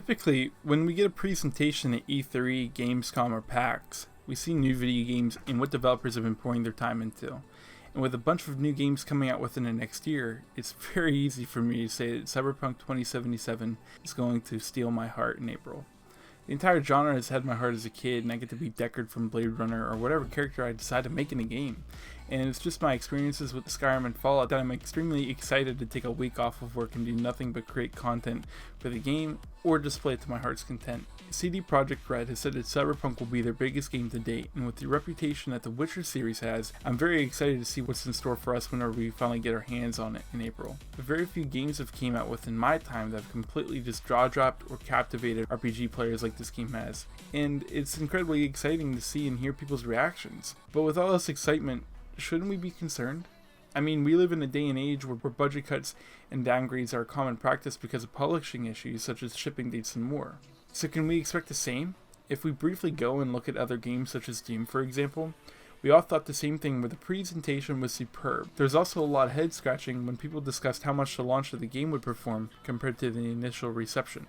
Typically, when we get a presentation at E3, Gamescom, or PAX, we see new video games and what developers have been pouring their time into. And with a bunch of new games coming out within the next year, it's very easy for me to say that CyberPunk 2077 is going to steal my heart in April. The entire genre has had my heart as a kid, and I get to be Deckard from Blade Runner or whatever character I decide to make in a game. And it's just my experiences with Skyrim and Fallout that I'm extremely excited to take a week off of work and do nothing but create content for the game or display it to my heart's content. CD Projekt Red has said that Cyberpunk will be their biggest game to date, and with the reputation that the Witcher series has, I'm very excited to see what's in store for us whenever we finally get our hands on it in April. But very few games have came out within my time that have completely just jaw-dropped or captivated RPG players like this game has, and it's incredibly exciting to see and hear people's reactions. But with all this excitement, shouldn't we be concerned? I mean, we live in a day and age where budget cuts and downgrades are a common practice because of publishing issues such as shipping dates and more. So can we expect the same? If we briefly go and look at other games such as Doom, for example, we all thought the same thing where the presentation was superb. There's also a lot of head scratching when people discussed how much the launch of the game would perform compared to the initial reception.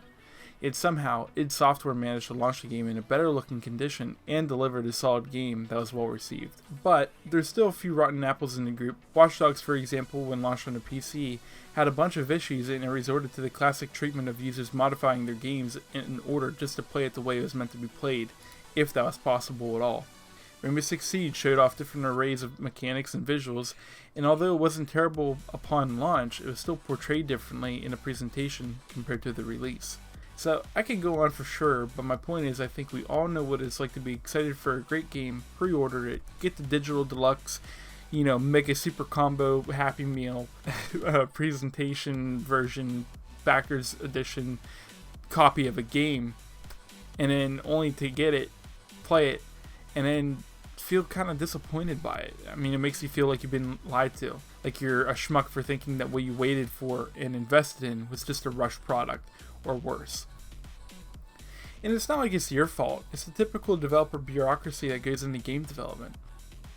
Yet somehow, id Software managed to launch the game in a better looking condition and delivered a solid game that was well received. But there's still a few rotten apples in the group. Watch Dogs, for example, when launched on a PC, had a bunch of issues and it resorted to the classic treatment of users modifying their games in order just to play it the way it was meant to be played, if that was possible at all. Rainbow Six Siege showed off different arrays of mechanics and visuals, and although it wasn't terrible upon launch, it was still portrayed differently in a presentation compared to the release. So I could go on for sure, but my point is I think we all know what it's like to be excited for a great game, pre-order it, get the digital deluxe, mega super combo Happy Meal, presentation version, backers edition copy of a game, and then only to get it, play it, and then feel kind of disappointed by it. I mean, it makes you feel like you've been lied to, like you're a schmuck for thinking that what you waited for and invested in was just a rushed product, or worse. And it's not like it's your fault, it's the typical developer bureaucracy that goes into game development.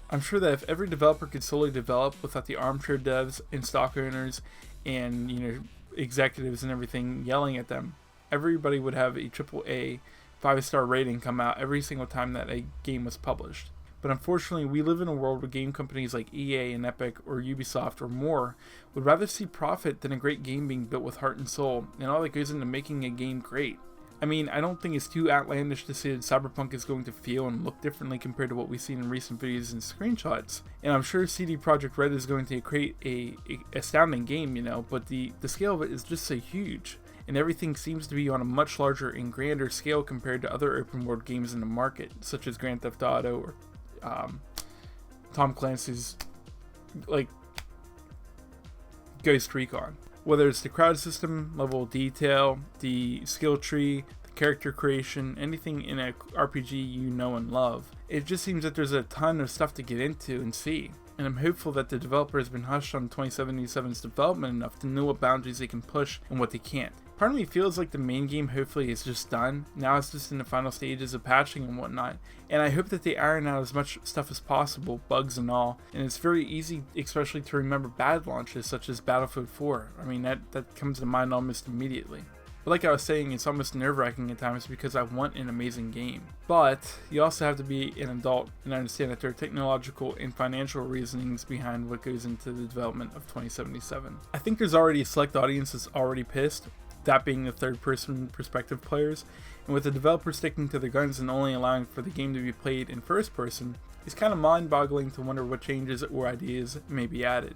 I'm sure that if every developer could solely develop without the armchair devs and stock owners and executives and everything yelling at them, everybody would have a AAA 5-star rating come out every single time that a game was published. But unfortunately, we live in a world where game companies like EA and Epic or Ubisoft or more would rather see profit than a great game being built with heart and soul, and all that goes into making a game great. I mean, I don't think it's too outlandish to say that Cyberpunk is going to feel and look differently compared to what we've seen in recent videos and screenshots. And I'm sure CD Projekt Red is going to create a astounding game, but the scale of it is just so huge. And everything seems to be on a much larger and grander scale compared to other open world games in the market, such as Grand Theft Auto or Tom Clancy's Ghost Recon. Whether it's the crowd system, level of detail, the skill tree, the character creation, anything in a RPG you know and love, it just seems that there's a ton of stuff to get into and see. And I'm hopeful that the developer has been hushed on 2077's development enough to know what boundaries they can push and what they can't. Part of me feels like the main game hopefully is just done. Now it's just in the final stages of patching and whatnot. And I hope that they iron out as much stuff as possible, bugs and all. And it's very easy, especially to remember bad launches such as Battlefield 4. I mean, that comes to mind almost immediately. But like I was saying, it's almost nerve-wracking at times because I want an amazing game. But you also have to be an adult and understand that there are technological and financial reasonings behind what goes into the development of 2077. I think there's already a select audience that's already pissed, that being the third-person perspective players, and with the developer sticking to their guns and only allowing for the game to be played in first person, it's kind of mind-boggling to wonder what changes or ideas may be added.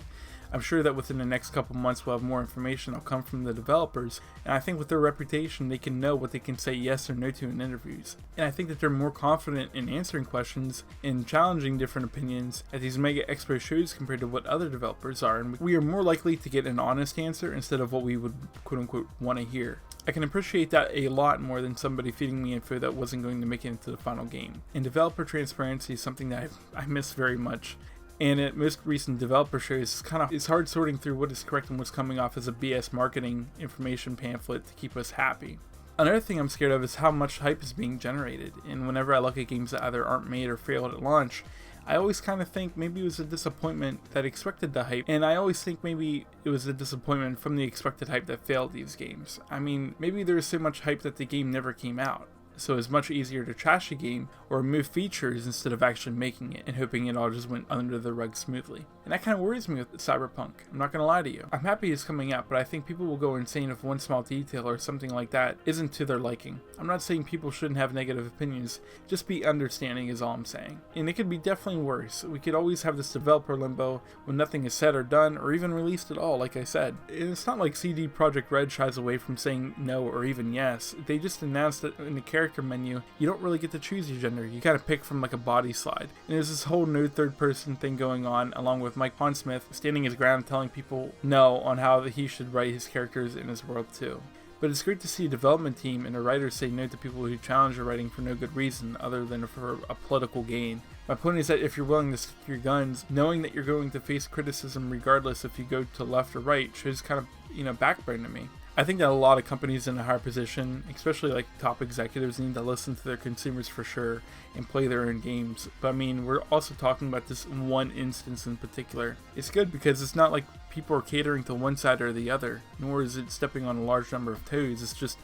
I'm sure that within the next couple months we'll have more information that'll come from the developers, and I think with their reputation they can know what they can say yes or no to in interviews. And I think that they're more confident in answering questions and challenging different opinions at these mega expo shows compared to what other developers are, and we are more likely to get an honest answer instead of what we would quote-unquote want to hear. I can appreciate that a lot more than somebody feeding me info that wasn't going to make it into the final game. And developer transparency is something that I miss very much. And at most recent developer shows, it's hard sorting through what is correct and what's coming off as a BS marketing information pamphlet to keep us happy. Another thing I'm scared of is how much hype is being generated, and whenever I look at games that either aren't made or failed at launch, I always kind of think maybe it was a disappointment that expected the hype, and I always think maybe it was a disappointment from the expected hype that failed these games. I mean, maybe there was so much hype that the game never came out. So it's much easier to trash a game or remove features instead of actually making it and hoping it all just went under the rug smoothly. And that kind of worries me with CyberPunk. I'm not going to lie to you. I'm happy it's coming out, but I think people will go insane if one small detail or something like that isn't to their liking. I'm not saying people shouldn't have negative opinions, just be understanding is all I'm saying. And it could be definitely worse. We could always have this developer limbo when nothing is said or done or even released at all, like I said. And it's not like CD Projekt Red shies away from saying no or even yes. They just announced that in the character menu, you don't really get to choose your gender. You kind of pick from like a body slide. And there's this whole no third person thing going on, along with Mike Pondsmith standing his ground telling people no on how he should write his characters in his world too. But it's great to see a development team and a writer say no to people who challenge your writing for no good reason other than for a political gain. My point is that if you're willing to stick your guns, knowing that you're going to face criticism regardless if you go to left or right shows kind of, backburn to me. I think that a lot of companies in a higher position, especially like top executives, need to listen to their consumers for sure and play their own games. But I mean, we're also talking about this one instance in particular. It's good because it's not like people are catering to one side or the other, nor is it stepping on a large number of toes. It's just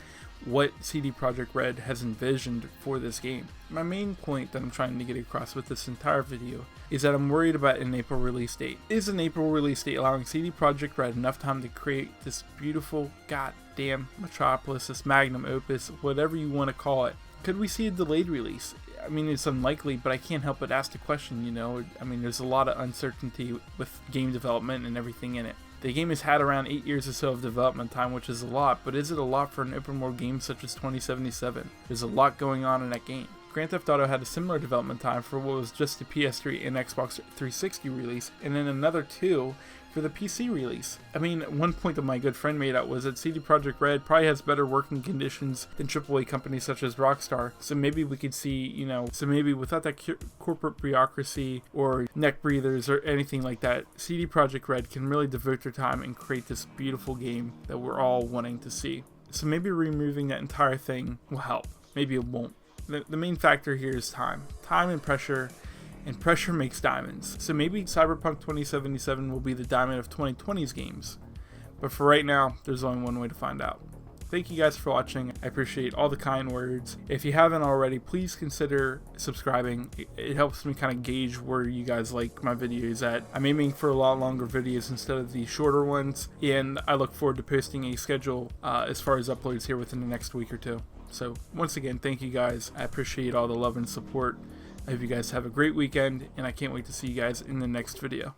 what CD Projekt Red has envisioned for this game. My main point that I'm trying to get across with this entire video is that I'm worried about an April release date. Is an April release date allowing CD Projekt Red enough time to create this beautiful goddamn metropolis, this magnum opus, whatever you want to call it? Could we see a delayed release? I mean, it's unlikely, but I can't help but ask the question, I mean, there's a lot of uncertainty with game development and everything in it. The game has had around 8 years or so of development time, which is a lot, but is it a lot for an open world game such as 2077? There's a lot going on in that game. Grand Theft Auto had a similar development time for what was just the PS3 and Xbox 360 release, and then another 2 for the PC release. I mean, one point that my good friend made out was that CD Projekt Red probably has better working conditions than AAA companies such as Rockstar, so maybe we could see, maybe without that corporate bureaucracy or neck breathers or anything like that, CD Projekt Red can really devote their time and create this beautiful game that we're all wanting to see. So maybe removing that entire thing will help. Maybe it won't. The main factor here is time and pressure makes diamonds. So maybe CyberPunk 2077 will be the diamond of 2020's games. But for right now, there's only one way to find out. Thank you guys for watching. I appreciate all the kind words. If you haven't already, please consider subscribing. It helps me kind of gauge where you guys like my videos at. I'm aiming for a lot longer videos instead of the shorter ones, and I look forward to posting a schedule as far as uploads here within the next week or two. So once again, thank you guys. I appreciate all the love and support. I hope you guys have a great weekend, and I can't wait to see you guys in the next video.